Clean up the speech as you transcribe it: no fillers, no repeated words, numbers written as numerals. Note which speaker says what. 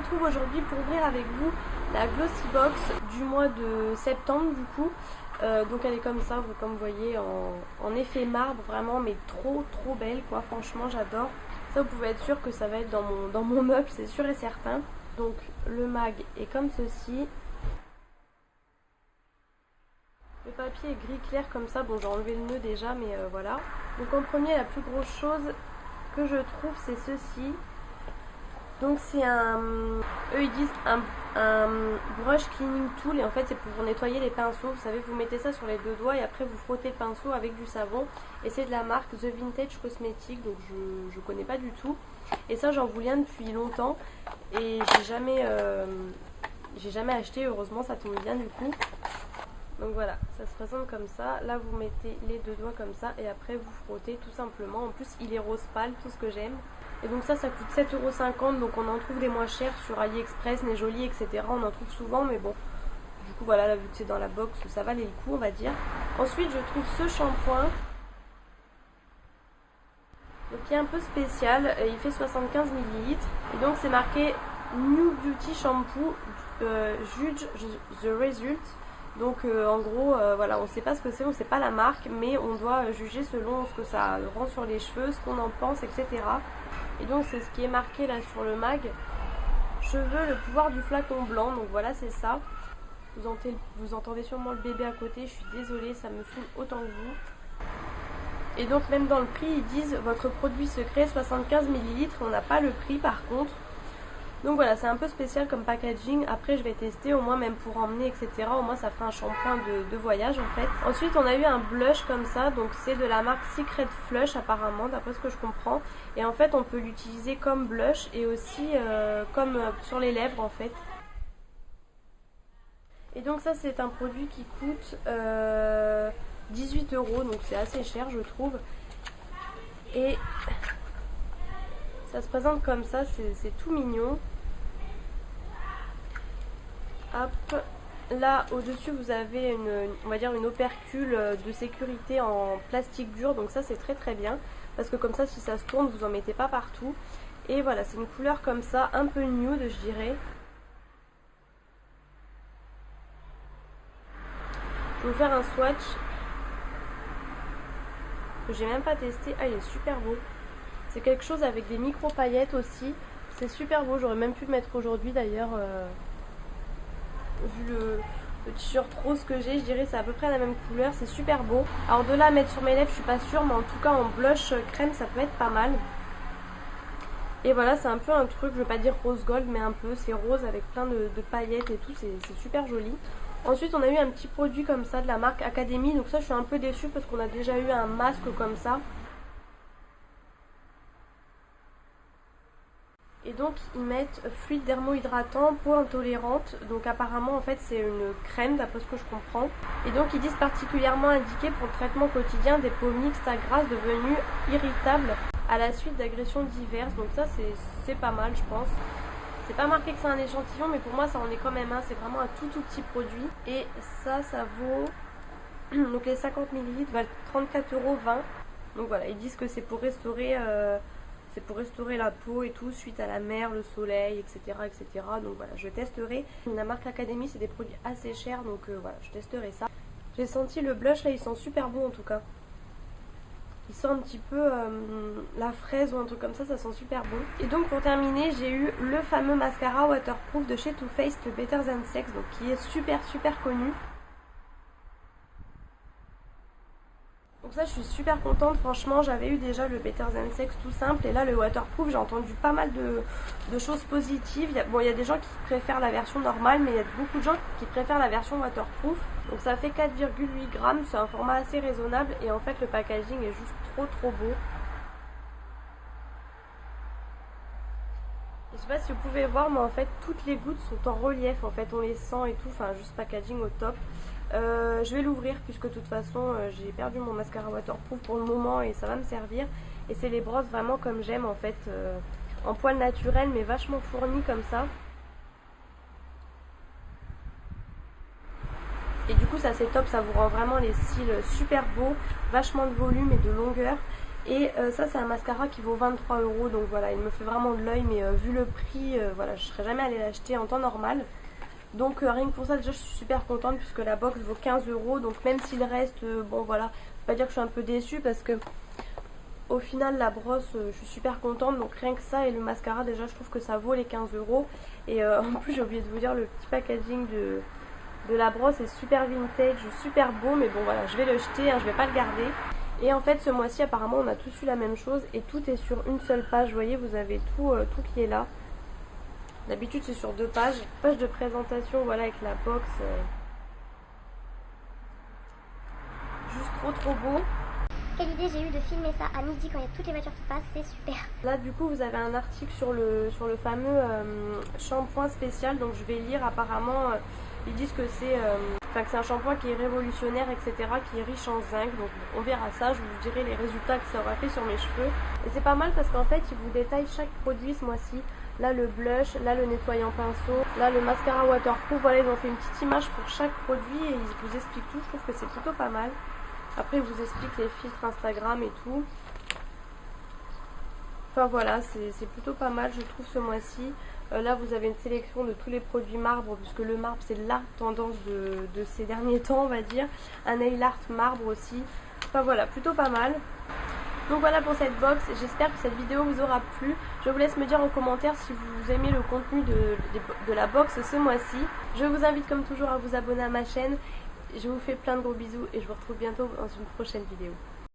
Speaker 1: retrouve aujourd'hui pour ouvrir avec vous la Glossy Box du mois de septembre du coup. Donc elle est comme ça, comme vous voyez, en effet marbre vraiment, mais trop belle quoi, franchement j'adore. Ça vous pouvez être sûr que ça va être dans mon meuble, c'est sûr et certain. Donc le mag est comme ceci. Le papier est gris clair comme ça, bon j'ai enlevé le nœud déjà mais voilà. Donc en premier la plus grosse chose que je trouve c'est ceci. Donc c'est eux ils disent un brush cleaning tool et en fait c'est pour nettoyer les pinceaux. Vous savez, vous mettez ça sur les deux doigts et après vous frottez le pinceau avec du savon. Et c'est de la marque The Vintage Cosmetics, donc je connais pas du tout. Et ça j'en voulais un depuis longtemps et j'ai jamais acheté, heureusement ça tombe bien du coup. Donc voilà, ça se présente comme ça. Là vous mettez les deux doigts comme ça et après vous frottez tout simplement. En plus il est rose pâle, tout ce que j'aime. Et donc ça coûte 7,50 €, donc on en trouve des moins chers sur AliExpress, Nejoli, etc. On en trouve souvent, mais bon, du coup voilà, là, vu que c'est dans la box, ça valait le coup on va dire. Ensuite je trouve ce shampoing, donc qui est un peu spécial, il fait 75 ml. Et donc c'est marqué New Beauty Shampoo, Judge the Result. Donc en gros, voilà, on ne sait pas ce que c'est, on ne sait pas la marque, mais on doit juger selon ce que ça rend sur les cheveux, ce qu'on en pense, etc. Et donc c'est ce qui est marqué là sur le mag. Cheveux, le pouvoir du flacon blanc, donc voilà c'est ça. Vous entendez sûrement le bébé à côté, je suis désolée, ça me saoule autant que vous. Et donc même dans le prix, ils disent votre produit secret 75 ml, on n'a pas le prix par contre. Donc voilà, c'est un peu spécial comme packaging. Après je vais tester, au moins même pour emmener, etc. Au moins ça fera un shampoing de voyage en fait. Ensuite on a eu un blush comme ça, donc c'est de la marque Secret Flush apparemment, d'après ce que je comprends. Et en fait on peut l'utiliser comme blush et aussi comme sur les lèvres en fait. Et donc ça c'est un produit qui coûte 18 €, donc c'est assez cher je trouve. Et ça se présente comme ça, c'est tout mignon. Hop, là au dessus vous avez on va dire une opercule de sécurité en plastique dur, donc ça c'est très bien parce que comme ça si ça se tourne vous en mettez pas partout. Et voilà, c'est une couleur comme ça, un peu nude je dirais. Je vais vous faire un swatch que j'ai même pas testé. Ah il est super beau, c'est quelque chose avec des micro paillettes aussi, c'est super beau, j'aurais même pu le mettre aujourd'hui d'ailleurs. Vu le t-shirt rose que j'ai, je dirais c'est à peu près la même couleur, c'est super beau. Alors de là à mettre sur mes lèvres je suis pas sûre, mais en tout cas en blush crème ça peut être pas mal. Et voilà, c'est un peu un truc, je vais pas dire rose gold, mais un peu, c'est rose avec plein de paillettes et tout, c'est super joli. Ensuite on a eu un petit produit comme ça de la marque Academy, donc ça je suis un peu déçue parce qu'on a déjà eu un masque comme ça. Et donc ils mettent fluide dermo-hydratant, peau intolérante. Donc apparemment en fait c'est une crème d'après ce que je comprends. Et donc ils disent particulièrement indiqué pour le traitement quotidien des peaux mixtes à grasses devenues irritables à la suite d'agressions diverses. Donc ça c'est pas mal je pense. C'est pas marqué que c'est un échantillon mais pour moi ça en est quand même un. C'est vraiment un tout petit produit. Et ça vaut... Donc les 50 ml valent 34,20 €. Donc voilà, ils disent que c'est pour restaurer... la peau et tout suite à la mer, le soleil, etc. Donc voilà, je testerai. La marque Academy, c'est des produits assez chers, donc voilà, je testerai ça. J'ai senti le blush là, il sent super bon en tout cas. Il sent un petit peu la fraise ou un truc comme ça sent super bon. Et donc pour terminer, j'ai eu le fameux mascara waterproof de chez Too Faced, le Better Than Sex, donc qui est super connu. Donc ça je suis super contente, franchement j'avais eu déjà le Better Than Sex tout simple et là le waterproof j'ai entendu pas mal de choses positives. Il y a des gens qui préfèrent la version normale mais il y a beaucoup de gens qui préfèrent la version waterproof. Donc ça fait 4,8 grammes, c'est un format assez raisonnable et en fait le packaging est juste trop beau. Je sais pas si vous pouvez voir mais en fait toutes les gouttes sont en relief, en fait on les sent et tout, enfin juste packaging au top. Je vais l'ouvrir puisque de toute façon j'ai perdu mon mascara waterproof pour le moment et ça va me servir. Et c'est les brosses vraiment comme j'aime en fait, en poil naturel mais vachement fourni comme ça. Et du coup ça c'est top, ça vous rend vraiment les cils super beaux, vachement de volume et de longueur. Et ça c'est un mascara qui vaut 23 €, donc voilà, il me fait vraiment de l'œil, mais vu le prix, voilà, je serais jamais allée l'acheter en temps normal. Donc rien que pour ça déjà je suis super contente puisque la box vaut 15 €, donc même s'il reste, bon voilà, faut pas dire que je suis un peu déçue parce que au final la brosse je suis super contente, donc rien que ça et le mascara déjà je trouve que ça vaut les 15 €. Et en plus j'ai oublié de vous dire, le petit packaging de la brosse est super vintage, super beau, mais bon voilà, je vais le jeter, hein, je vais pas le garder. Et en fait ce mois-ci apparemment on a tous eu la même chose et tout est sur une seule page, vous voyez, vous avez tout qui est là. D'habitude c'est sur 2 pages. Page de présentation, voilà, avec la box. Juste trop beau.
Speaker 2: Quelle idée j'ai eu de filmer ça à midi quand il y a toutes les voitures qui passent, c'est super.
Speaker 1: Là du coup vous avez un article sur le fameux shampoing spécial, donc je vais lire. Apparemment ils disent que c'est un shampoing qui est révolutionnaire, etc., qui est riche en zinc, donc on verra ça, je vous dirai les résultats que ça aura fait sur mes cheveux. Et c'est pas mal parce qu'en fait ils vous détaillent chaque produit ce mois-ci. Là le blush, là le nettoyant pinceau, là le mascara waterproof, voilà, ils ont fait une petite image pour chaque produit et ils vous expliquent tout, je trouve que c'est plutôt pas mal. Après ils vous expliquent les filtres Instagram et tout. Enfin voilà, c'est plutôt pas mal je trouve ce mois-ci. Là vous avez une sélection de tous les produits marbre, puisque le marbre c'est la tendance de ces derniers temps on va dire. Un nail art marbre aussi. Enfin voilà, plutôt pas mal. Donc voilà pour cette box, j'espère que cette vidéo vous aura plu. Je vous laisse me dire en commentaire si vous aimez le contenu de la box ce mois-ci. Je vous invite comme toujours à vous abonner à ma chaîne. Je vous fais plein de gros bisous et je vous retrouve bientôt dans une prochaine vidéo.